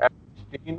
F-16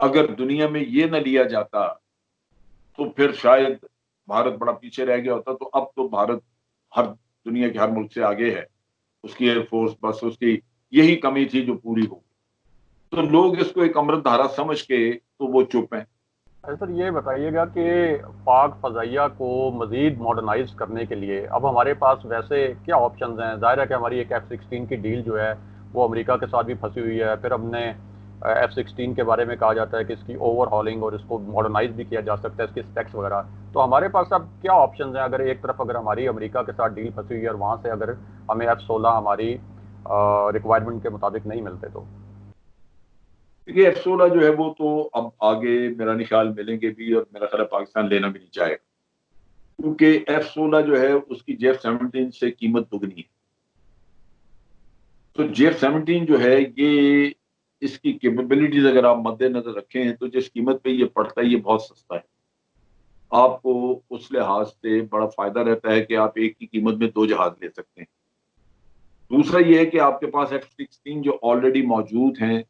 اگر دنیا میں یہ نہ لیا جاتا تو پھر شاید بھارت بڑا پیچھے رہ گیا ہوتا. تو اب تو بھارت ہر دنیا کے ہر ملک سے آگے ہے. اس کی ایئر فورس، بس اس کی یہی کمی تھی جو پوری ہو. تو لوگ اس کو ایک امرت دھارا سمجھ کے تو وہ چپ ہیں. سر یہ بتائیے گا کہ پاک فضائیہ کو مزید ماڈرنائز کرنے کے لیے اب ہمارے پاس ویسے کیا آپشنز ہیں؟ ظاہر ہے کہ ہماری ایک F-16 کی ڈیل جو ہے وہ امریکہ کے ساتھ بھی پھنسی ہوئی ہے. پھر ہم نے F-16 کے بارے میں کہا جاتا ہے کہ اس کی اوور ہالنگ اور اس کو ماڈرنائز بھی کیا جا سکتا ہے، اس کی اسپیکس وغیرہ. تو ہمارے پاس اب کیا آپشنز ہیں اگر ایک طرف اگر ہماری امریکہ کے ساتھ ڈیل پھنسی ہوئی ہے اور وہاں سے اگر ہمیں F-16 ہماری ریکوائرمنٹ کے مطابق نہیں ملتے تو؟ کیونکہ F-16 جو ہے وہ تو اب آگے میرا نہیں خیال ملیں گے بھی، اور میرا خیال پاکستان لینا بھی نہیں چاہے گا. کیونکہ F-16 جو ہے اس کی F-17 سے قیمت دگنی ہے. تو F-17 جو ہے یہ اس کی کیپیبلٹیز اگر آپ مد نظر رکھیں تو جس قیمت پہ یہ پڑتا ہے یہ بہت سستا ہے. آپ کو اس لحاظ سے بڑا فائدہ رہتا ہے کہ آپ ایک کی قیمت میں 2 جہاز لے سکتے ہیں. دوسرا یہ ہے کہ آپ کے پاس F-16 جو آلریڈی موجود ہیں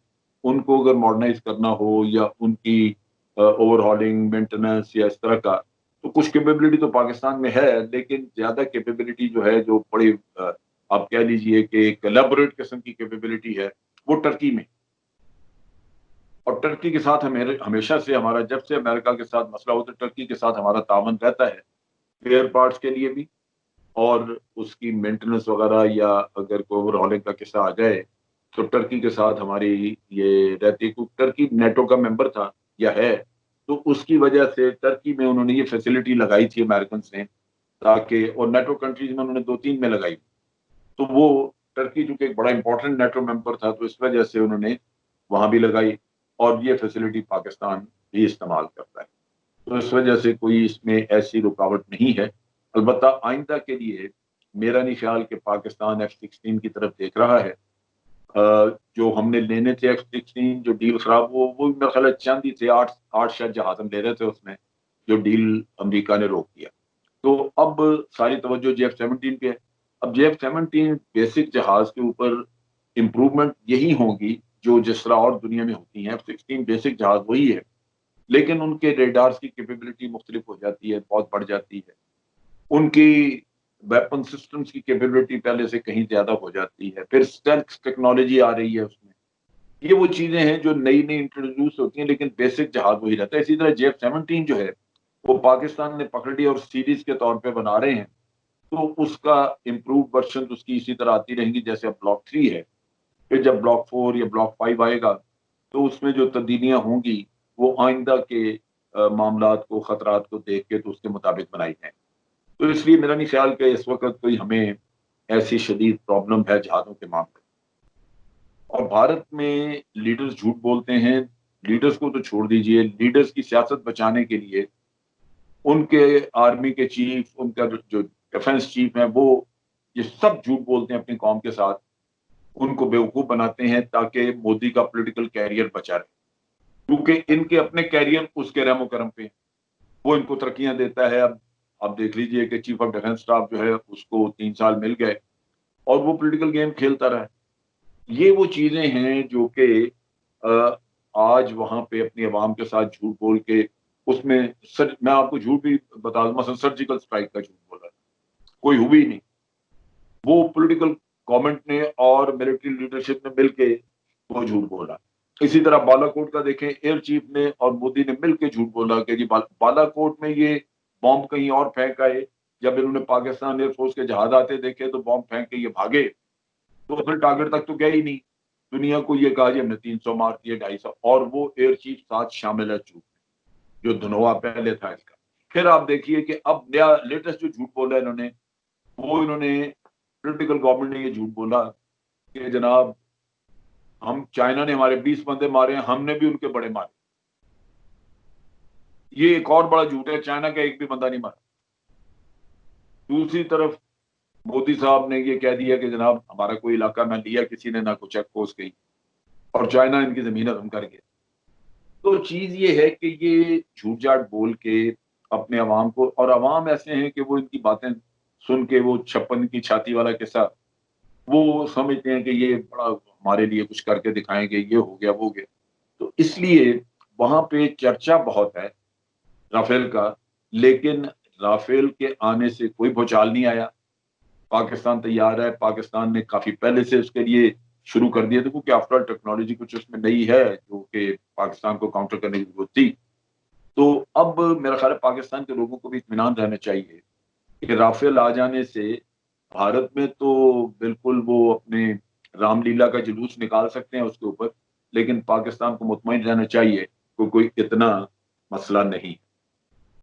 ان کو اگر ماڈرنائز کرنا ہو یا ان کی اوور ہالنگ مینٹیننس یا اس طرح کا، تو کچھ کیپیبلٹی تو پاکستان میں ہے، لیکن زیادہ کیپیبلٹی جو ہے جو بڑی آپ کہہ لیجئے کہ ایک لیبوریٹ قسم کی کیپیبلٹی ہے وہ ٹرکی میں. اور ٹرکی کے ساتھ ہمیشہ سے ہمارا، جب سے امریکہ کے ساتھ مسئلہ ہو تو ٹرکی کے ساتھ ہمارا تعاون رہتا ہے اسپیئر پارٹس کے لیے بھی، اور اس کی مینٹیننس وغیرہ، یا اگر کوئی اوور ہالنگ کا قصہ آ جائے تو ٹرکی کے ساتھ ہماری یہ رہتی. کیونکہ ٹرکی نیٹو کا ممبر تھا یا ہے، تو اس کی وجہ سے ٹرکی میں انہوں نے یہ فیسلٹی لگائی تھی امریکنس نے، تاکہ، اور نیٹو کنٹریز میں انہوں نے 2-3 میں لگائی. تو وہ ٹرکی چونکہ ایک بڑا امپورٹنٹ نیٹو ممبر تھا تو اس وجہ سے انہوں نے وہاں بھی لگائی، اور یہ فیسلٹی پاکستان بھی استعمال کرتا ہے. تو اس وجہ سے کوئی اس میں ایسی رکاوٹ نہیں ہے. البتہ آئندہ کے لیے میرا نہیں خیال کہ پاکستان F-16 کی طرف دیکھ رہا ہے. جو ہم نے لینے تھے F-16 جو ڈیل خراب وہ میرا خیال ہے چند ہی تھے، 8 شاید جہاز ہم لے رہے تھے اس میں، جو ڈیل امریکہ نے روک دیا. تو اب ساری توجہ F-17 پہ ہے. اب F-17 بیسک جہاز کے اوپر امپروومنٹ یہی ہوں گی جو جس طرح اور دنیا میں ہوتی ہیں. F-16 بیسک جہاز وہی ہے، لیکن ان کے ریڈارز کی کیپیبلٹی مختلف ہو جاتی ہے، بہت بڑھ جاتی ہے. ان کی ویپن سسٹمز کی کیپیبلٹی پہلے سے کہیں زیادہ ہو جاتی ہے. پھر اسٹیلتھ ٹیکنالوجی آ رہی ہے اس میں. یہ وہ چیزیں ہیں جو نئی نئی انٹروڈیوس ہوتی ہیں، لیکن بیسک جہاز وہی رہتا ہے. اسی طرح F-17 جو ہے وہ پاکستان نے پکڑ لی اور سیریز کے طور پہ بنا رہے ہیں، تو اس کا امپروو ورژن اس کی اسی طرح آتی رہیں گی. جیسے اب بلاک 3 ہے، پھر جب بلاک 4 یا بلاک 5 آئے گا تو اس میں جو تبدیلیاں ہوں گی وہ آئندہ کے معاملات کو، خطرات کو دیکھ کے تو اس کے مطابق بنائی جائیں. تو اس لیے میرا نہیں خیال کہ اس وقت کوئی ہمیں ایسی شدید پرابلم ہے جہازوں کے معاملے. اور بھارت میں لیڈرز جھوٹ بولتے ہیں. لیڈرز کو تو چھوڑ دیجئے، لیڈرز کی سیاست بچانے کے لیے ان کے آرمی کے چیف، ان کا جو ڈیفنس چیف ہیں، وہ یہ سب جھوٹ بولتے ہیں اپنی قوم کے ساتھ. ان کو بیوقوف بناتے ہیں تاکہ مودی کا پولیٹیکل کیریئر بچا رہے، کیونکہ ان کے اپنے کیریئر اس کے رحم و کرم پہ وہ ان کو ترقیاں دیتا ہے. اب آپ دیکھ لیجئے کہ چیف آف ڈیفنس اسٹاف جو ہے اس کو 3 سال مل گئے اور وہ پولیٹیکل گیم کھیلتا رہا. یہ وہ چیزیں ہیں جو کہ آج وہاں پہ اپنی عوام کے ساتھ جھوٹ بول کے اس میں میں آپ کو جھوٹ بھی بتا دوں، مثلا سرجیکل اسٹرائک کا جھوٹ بولا، کوئی ہوئی نہیں. وہ پولیٹیکل گورنمنٹ نے اور ملٹری لیڈرشپ نے مل کے وہ جھوٹ بولا. اسی طرح بالا کوٹ کا دیکھیں، ایئر چیف نے اور مودی نے مل کے جھوٹ بولا کہ جی بالا کوٹ میں یہ بام کہیں اور پھینک آئے. جب انہوں نے پاکستان ایئر فورس کے جہاز آتے دیکھے تو بام پھینک کے یہ بھاگے، تو پھر ٹارگٹ تک تو گئے ہی نہیں. دنیا کو یہ کہا جی ہم نے 300 مار دیے، 250، اور وہ ایئر چیف ساتھ شامل ہے جھوٹ جو دھنوا پہلے تھا اس کا. پھر آپ دیکھیے کہ اب نیا لیٹسٹ جو جھوٹ بولا انہوں نے پولیٹیکل گورنمنٹ نے یہ جھوٹ بولا کہ جناب ہم، چائنا نے ہمارے 20 بندے مارے ہیں، ہم نے بھی ان کے بڑے مارے. یہ ایک اور بڑا جھوٹ ہے، چائنا کا ایک بھی بندہ نہیں مارا. دوسری طرف مودی صاحب نے یہ کہہ دیا کہ جناب ہمارا کوئی علاقہ نہ لیا کسی نے، نہ کوئی چیک پوسٹ گئی، اور چائنا ان کی زمین ہضم کر گیا. تو چیز یہ ہے کہ یہ جھوٹ جاٹ بول کے اپنے عوام کو، اور عوام ایسے ہیں کہ وہ ان کی باتیں سن کے وہ 56 کی چھاتی والا قصہ وہ سمجھتے ہیں کہ یہ بڑا ہمارے لیے کچھ کر کے دکھائیں گے، یہ ہو گیا وہ ہو گیا. تو اس لیے وہاں پہ چرچا بہت ہے رافیل کا، لیکن رافیل کے آنے سے کوئی بھوچال نہیں آیا. پاکستان تیار ہے، پاکستان نے کافی پہلے سے اس کے لیے شروع کر دیا تھا، کیونکہ آفٹر آل ٹیکنالوجی کچھ اس میں نئی ہے جو کہ پاکستان کو کاؤنٹر کرنے کی ضرورت تھی. تو اب میرا خیال ہے پاکستان کے لوگوں کو بھی اطمینان رہنا چاہیے کہ رافیل آ جانے سے بھارت میں تو بالکل وہ اپنے رام لیلا کا جلوس نکال سکتے ہیں اس کے اوپر، لیکن پاکستان کو مطمئن رہنا چاہیے کہ کوئی اتنا مسئلہ نہیں.